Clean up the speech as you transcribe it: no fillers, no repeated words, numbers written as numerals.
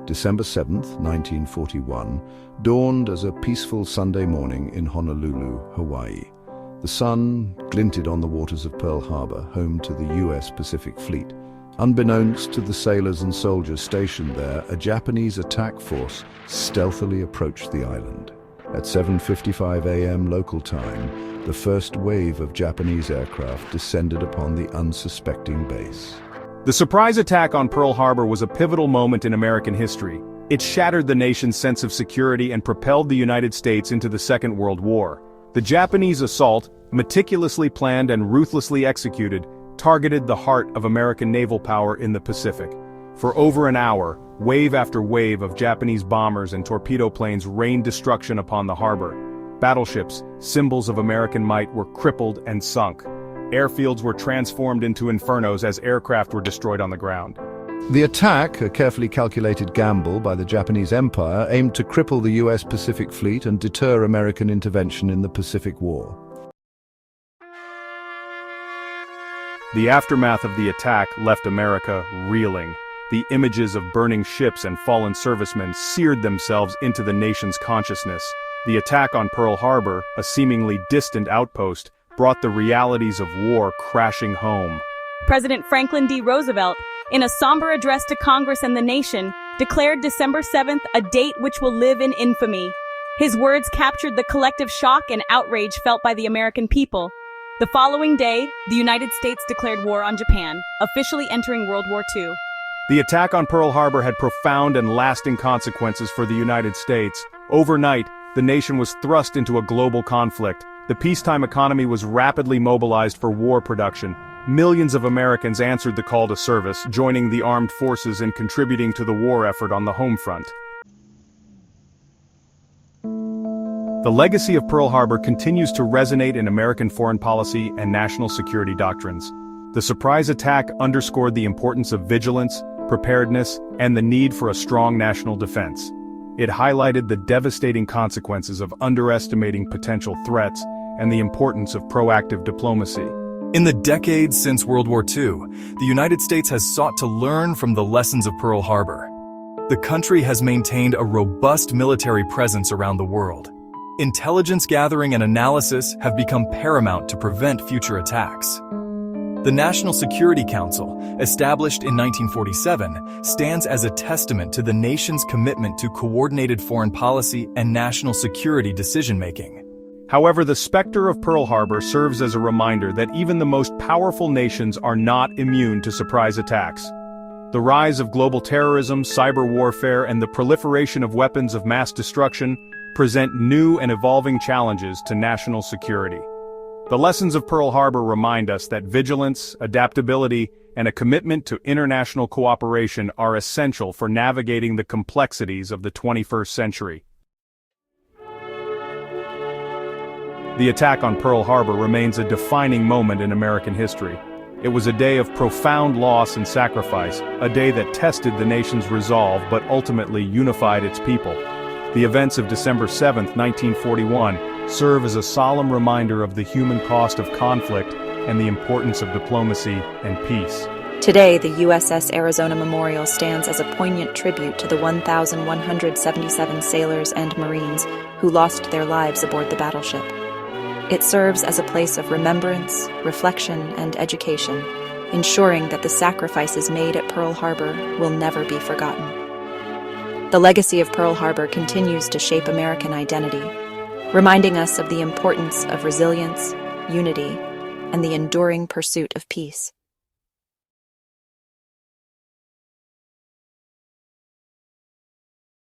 December 7, 1941, dawned as a peaceful Sunday morning in Honolulu, Hawaii. The sun glinted on the waters of Pearl Harbor, home to the U.S. Pacific Fleet. Unbeknownst to the sailors and soldiers stationed there, a Japanese attack force stealthily approached the island. At 7:55 a.m. local time, the first wave of Japanese aircraft descended upon the unsuspecting base. The surprise attack on Pearl Harbor was a pivotal moment in American history. It shattered the nation's sense of security and propelled the United States into the Second World War. The Japanese assault, meticulously planned and ruthlessly executed, targeted the heart of American naval power in the Pacific. For over an hour, wave after wave of Japanese bombers and torpedo planes rained destruction upon the harbor. Battleships, symbols of American might, were crippled and sunk. Airfields were transformed into infernos as aircraft were destroyed on the ground. The attack, a carefully calculated gamble by the Japanese Empire, aimed to cripple the U.S. Pacific Fleet and deter American intervention in the Pacific War. The aftermath of the attack left America reeling. The images of burning ships and fallen servicemen seared themselves into the nation's consciousness. The attack on Pearl Harbor, a seemingly distant outpost, brought the realities of war crashing home. President Franklin D. Roosevelt, in a somber address to Congress and the nation, declared December 7th a date which will live in infamy. His words captured the collective shock and outrage felt by the American people. The following day, the United States declared war on Japan, officially entering World War II. The attack on Pearl Harbor had profound and lasting consequences for the United States. Overnight, the nation was thrust into a global conflict. The peacetime economy was rapidly mobilized for war production. Millions of Americans answered the call to service, joining the armed forces and contributing to the war effort on the home front. The legacy of Pearl Harbor continues to resonate in American foreign policy and national security doctrines. The surprise attack underscored the importance of vigilance, preparedness, and the need for a strong national defense. It highlighted the devastating consequences of underestimating potential threats and the importance of proactive diplomacy. In the decades since World War II, the United States has sought to learn from the lessons of Pearl Harbor. The country has maintained a robust military presence around the world. Intelligence gathering and analysis have become paramount to prevent future attacks. The National Security Council, established in 1947, stands as a testament to the nation's commitment to coordinated foreign policy and national security decision-making. However, the specter of Pearl Harbor serves as a reminder that even the most powerful nations are not immune to surprise attacks. The rise of global terrorism, cyber warfare, and the proliferation of weapons of mass destruction present new and evolving challenges to national security. The lessons of Pearl Harbor remind us that vigilance, adaptability, and a commitment to international cooperation are essential for navigating the complexities of the 21st century. The attack on Pearl Harbor remains a defining moment in American history. It was a day of profound loss and sacrifice, a day that tested the nation's resolve but ultimately unified its people. The events of December 7, 1941, serve as a solemn reminder of the human cost of conflict and the importance of diplomacy and peace. Today, the USS Arizona Memorial stands as a poignant tribute to the 1,177 sailors and Marines who lost their lives aboard the battleship. It serves as a place of remembrance, reflection, and education, ensuring that the sacrifices made at Pearl Harbor will never be forgotten. The legacy of Pearl Harbor continues to shape American identity, reminding us of the importance of resilience, unity, and the enduring pursuit of peace.